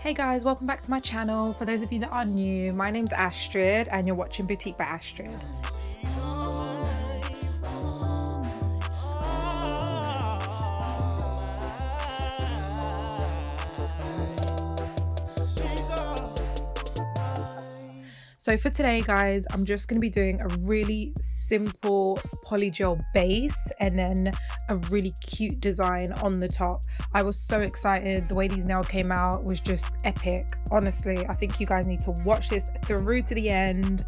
Hey guys, welcome back to my channel. For those of you that are new, my name's Astrid and you're watching Boutique by Astrid. So for today guys, I'm just going to be doing a really simple polygel base and then a really cute design on the top. I was so excited. The way these nails came out was just epic. Honestly, I think you guys need to watch this through to the end.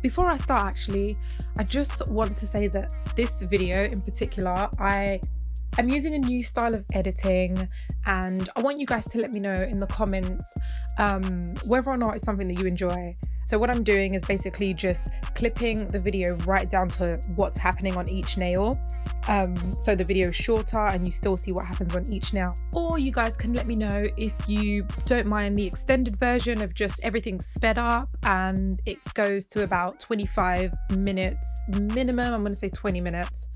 Before I start actually, I just want to say that this video in particular, I'm using a new style of editing and I want you guys to let me know in the comments whether or not it's something that you enjoy. So what I'm doing is basically just clipping the video right down to what's happening on each nail. So the video is shorter and you still see what happens on each nail. Or you guys can let me know if you don't mind the extended version of just everything sped up and it goes to about 25 minutes minimum. I'm going to say 20 minutes.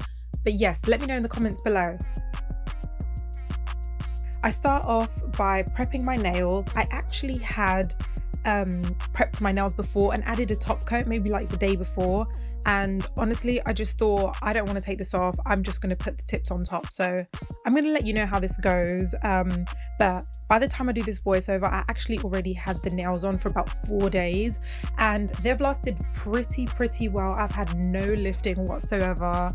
But yes, let me know in the comments below. I start off by prepping my nails. I actually had prepped my nails before and added a top coat maybe like the day before, and honestly I just thought I don't want to take this off. I'm just going to put the tips on top, so I'm going to let you know how this goes. But by the time I do this voiceover, I actually already had the nails on for about 4 days and they've lasted pretty well. I've had no lifting whatsoever.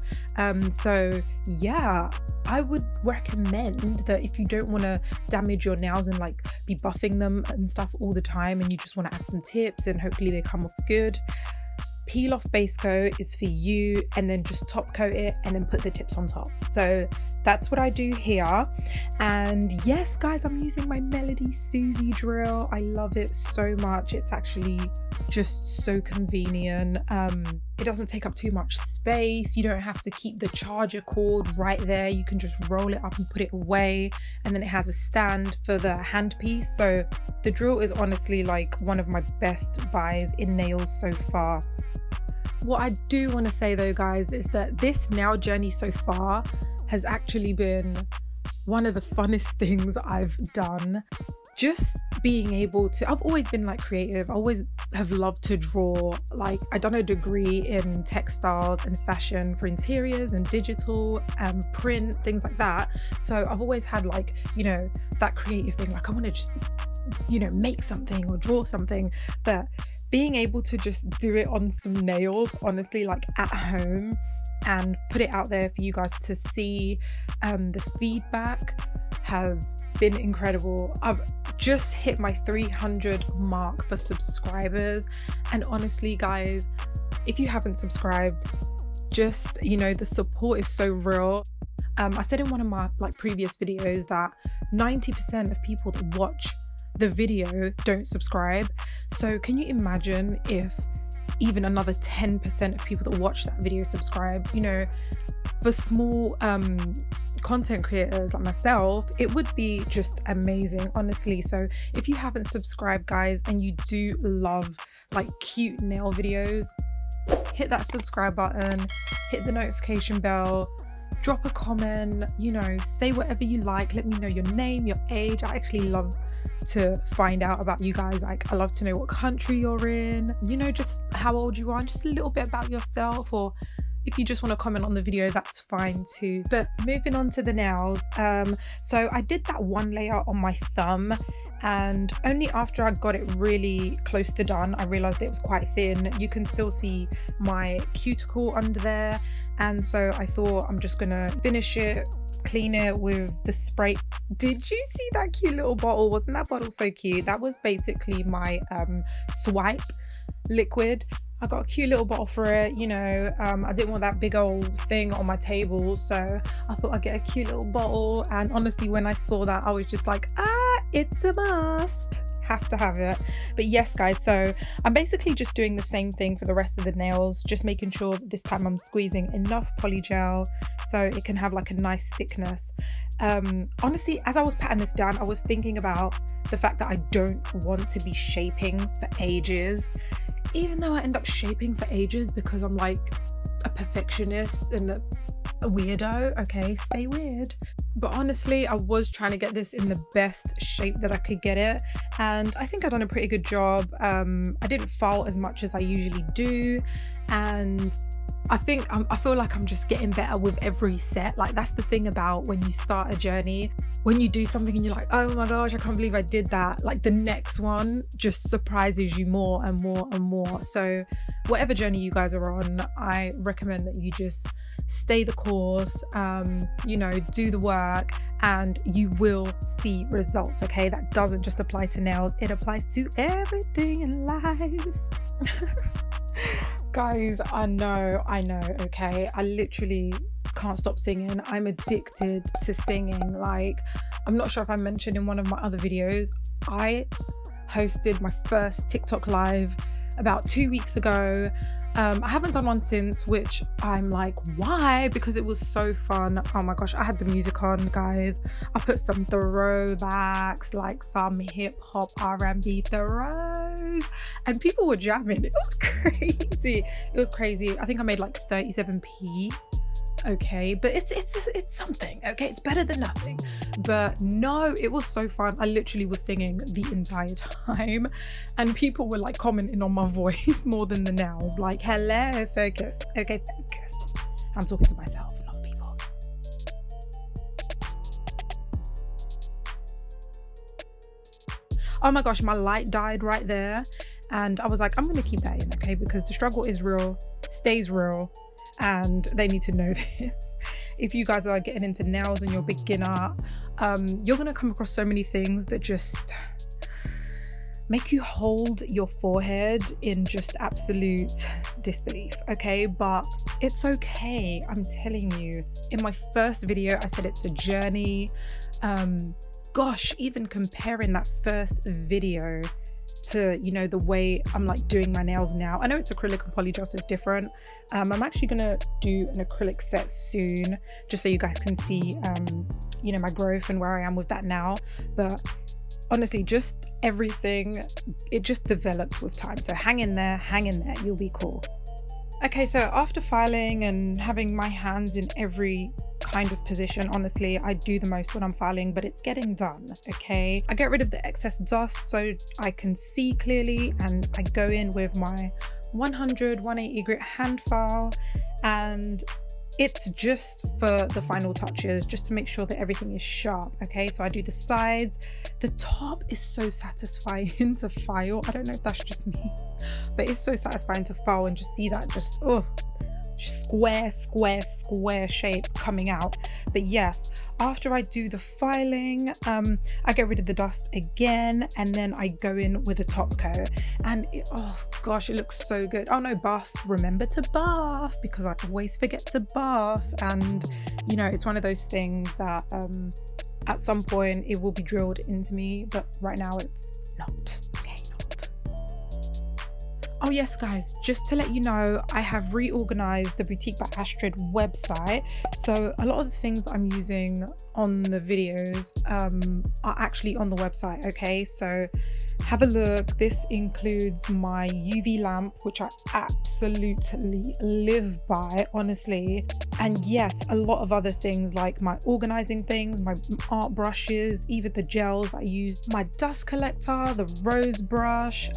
So yeah, I would recommend that if you don't want to damage your nails and like be buffing them and stuff all the time and you just want to add some tips and hopefully they come off good, peel off base coat is for you, and then just top coat it and then put the tips on top. So that's what I do here. And yes guys, I'm using my Melody Susie drill. I love it so much. It's actually just so convenient. It doesn't take up too much space. You don't have to keep the charger cord right there. You can just roll it up and put it away, and then it has a stand for the handpiece. So the drill is honestly like one of my best buys in nails so far. What I do want to say though guys is that this nail journey so far has actually been one of the funnest things I've done. Just being able to, I've always been like creative. I always have loved to draw. Like I've done a degree in textiles and fashion for interiors and digital and print, things like that. So I've always had like, you know, that creative thing. Like I want to just, you know, make something or draw something, but being able to just do it on some nails, honestly, like at home, and put it out there for you guys to see, the feedback has been incredible. I've just hit my 300 mark for subscribers, and honestly guys, if you haven't subscribed, just, you know, the support is so real. I said in one of my like previous videos that 90% of people that watch the video don't subscribe. So can you imagine if even another 10% of people that watch that video subscribe? You know, for small content creators like myself, it would be just amazing, honestly. So if you haven't subscribed guys and you do love like cute nail videos, hit that subscribe button, hit the notification bell, drop a comment, you know, say whatever you like. Let me know your name, your age. I actually love to find out about you guys. Like I love to know what country you're in, you know, just how old you are, and just a little bit about yourself. Or if you just want to comment on the video, that's fine too. But moving on to the nails, so I did that one layer on my thumb, and only after I got it really close to done, I realized it was quite thin. You can still see my cuticle under there, and so I thought I'm just gonna finish it, clean it with the spray. Did you see that cute little bottle? Wasn't that bottle so cute? That was basically my swipe liquid. I got a cute little bottle for it, you know. I didn't want that big old thing on my table, so I thought I'd get a cute little bottle. And honestly, when I saw that, I was just like, it's a must, have to have it. But yes guys, so I'm basically just doing the same thing for the rest of the nails, just making sure that this time I'm squeezing enough polygel so it can have like a nice thickness. Honestly, as I was patting this down, I was thinking about the fact that I don't want to be shaping for ages, even though I end up shaping for ages because I'm like a perfectionist and a weirdo. Okay, stay weird. But honestly, I was trying to get this in the best shape that I could get it, and I think I've done a pretty good job. I didn't file as much as I usually do, and I feel like I'm just getting better with every set. Like, that's the thing about when you start a journey. When you do something and you're like, oh my gosh, I can't believe I did that, like the next one just surprises you more and more and more. So whatever journey you guys are on, I recommend that you just stay the course, you know, do the work, and you will see results. Okay, that doesn't just apply to nails, it applies to everything in life. Guys, I know, okay, I literally can't stop singing. I'm addicted to singing. Like, I'm not sure if I mentioned in one of my other videos, I hosted my first TikTok live about 2 weeks ago. I haven't done one since, which I'm like, why? Because it was so fun. Oh my gosh, I had the music on, guys. I put some throwbacks, like some hip hop R&B throws, and people were jamming. It was crazy. It was crazy. I think I made like 37p. Okay, but it's something. Okay, it's better than nothing. But no, it was so fun. I literally was singing the entire time, and people were like commenting on my voice more than the nails. Like, hello, focus. Okay, focus. I'm talking to myself, not people. Oh my gosh, my light died right there, and I was like, I'm gonna keep that in, okay, because the struggle is real, stays real, and they need to know this. If you guys are getting into nails and you're a beginner, you're gonna come across so many things that just make you hold your forehead in just absolute disbelief, okay? But it's okay, I'm telling you. In my first video, I said it's a journey. Gosh, even comparing that first video to, you know, the way I'm like doing my nails now. I know it's acrylic and polygel, so it's different. I'm actually gonna do an acrylic set soon, just so you guys can see, you know, my growth and where I am with that now. But honestly, just everything, it just develops with time. So hang in there, you'll be cool. Okay, so after filing and having my hands in every kind of position, honestly, I do the most when I'm filing, but it's getting done, okay? I get rid of the excess dust so I can see clearly, and I go in with my 100 180 grit hand file, and it's just for the final touches, just to make sure that everything is sharp, okay? So I do the sides. The top is so satisfying to file. I don't know if that's just me, but it's so satisfying to file and just see that just, oh, square shape coming out. But yes, after I do the filing, I get rid of the dust again, and then I go in with a top coat, and oh gosh, it looks so good. Oh no, buff, remember to buff, because I always forget to buff, and you know, it's one of those things that at some point it will be drilled into me, but right now it's not. Oh yes, guys, just to let you know, I have reorganized the Boutique by Astrid website. So a lot of the things I'm using on the videos are actually on the website, okay? So have a look. This includes my UV lamp, which I absolutely live by, honestly. And yes, a lot of other things like my organizing things, my art brushes, even the gels I use, my dust collector, the rose brush,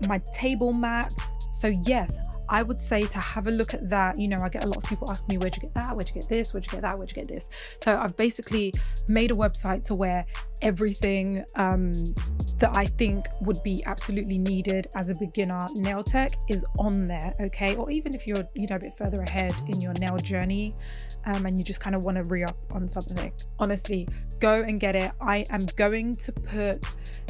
my table mats. So yes, I would say to have a look at that. You know, I get a lot of people asking me, where'd you get that, where'd you get this, where'd you get that, where'd you get this? So I've basically made a website to where everything that I think would be absolutely needed as a beginner nail tech is on there, okay? Or even if you're, you know, a bit further ahead in your nail journey, and you just kind of want to re-up on something, honestly, go and get it. I am going to put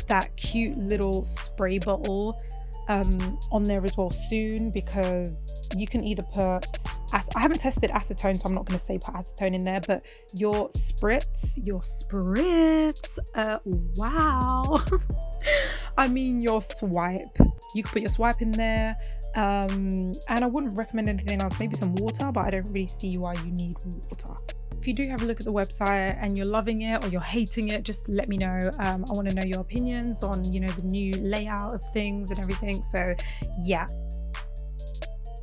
that cute little spray bottle on there as well soon, because you can either put, I haven't tested acetone, so I'm not going to say put acetone in there, but your spritz, wow. I mean your swipe, you could put your swipe in there, and I wouldn't recommend anything else, maybe some water, but I don't really see why you need water. If you do have a look at the website and you're loving it or you're hating it, just let me know. I want to know your opinions on, you know, the new layout of things and everything. So yeah.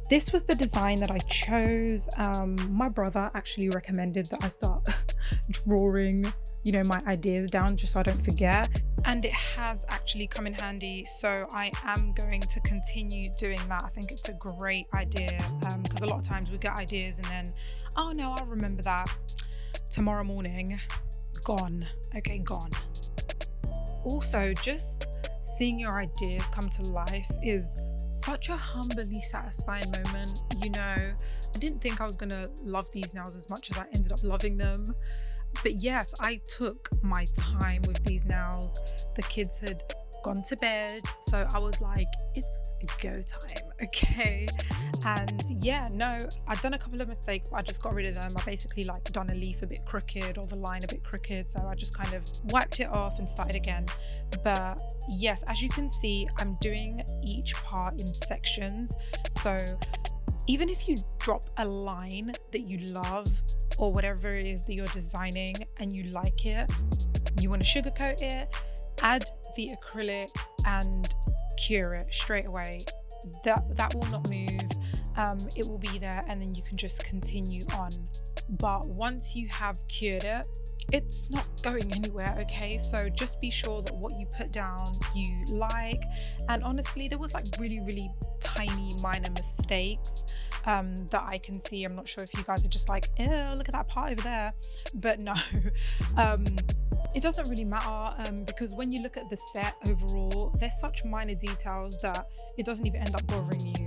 This was the design that I chose. My brother actually recommended that I start drawing, my ideas down just so I don't forget. And it has actually come in handy. So I am going to continue doing that. I think it's a great idea because a lot of times we get ideas and then, oh no, I'll remember that tomorrow morning. Gone. Okay, gone. Also, just seeing your ideas come to life is such a humbly satisfying moment. I didn't think I was gonna love these nails as much as I ended up loving them. But yes, I took my time with these nails. The kids had gone to bed, so I was like, it's go time, okay? And yeah, no, I'd done a couple of mistakes, but I just got rid of them. I basically done a leaf a bit crooked or the line a bit crooked, so I just kind of wiped it off and started again. But yes, as you can see, I'm doing each part in sections. So even if you drop a line that you love or whatever it is that you're designing and you like it, you want to sugarcoat it, add the acrylic and cure it straight away. That will not move. It will be there, and then you can just continue on. But once you have cured it, it's not going anywhere, okay? So just be sure that what you put down you like. And honestly, there was really, really tiny minor mistakes that I can see. I'm not sure if you guys are just like, ew, look at that part over there. But no, it doesn't really matter because when you look at the set overall, there's such minor details that it doesn't even end up bothering you.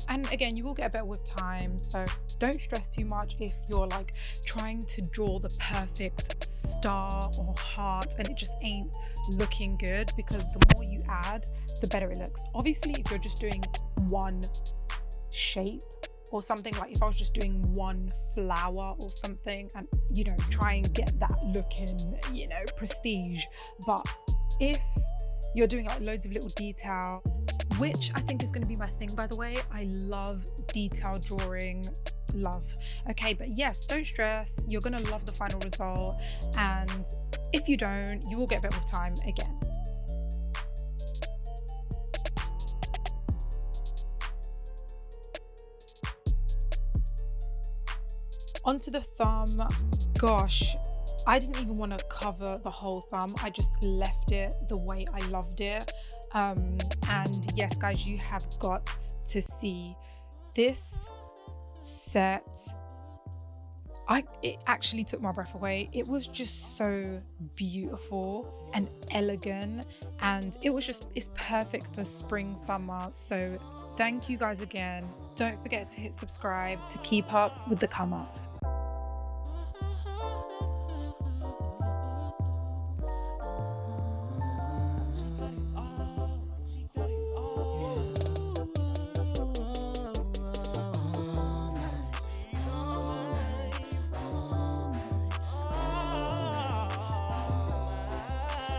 And again, you will get better with time, so don't stress too much if you're trying to draw the perfect star or heart and it just ain't looking good, because the more you add, the better it looks. Obviously, if you're just doing one shape or something, if I was just doing one flower or something and try and get that looking prestige. But if you're doing loads of little detail, which I think is going to be my thing, by the way, I love detail drawing, love. Okay, but yes, don't stress, you're going to love the final result, and if you don't, you will get better with time again. Onto the thumb. Gosh, I didn't even want to cover the whole thumb. I just left it the way I loved it. And yes, guys, you have got to see this set. It actually took my breath away. It was just so beautiful and elegant, and it's perfect for spring, summer. So thank you guys again. Don't forget to hit subscribe to keep up with the come up.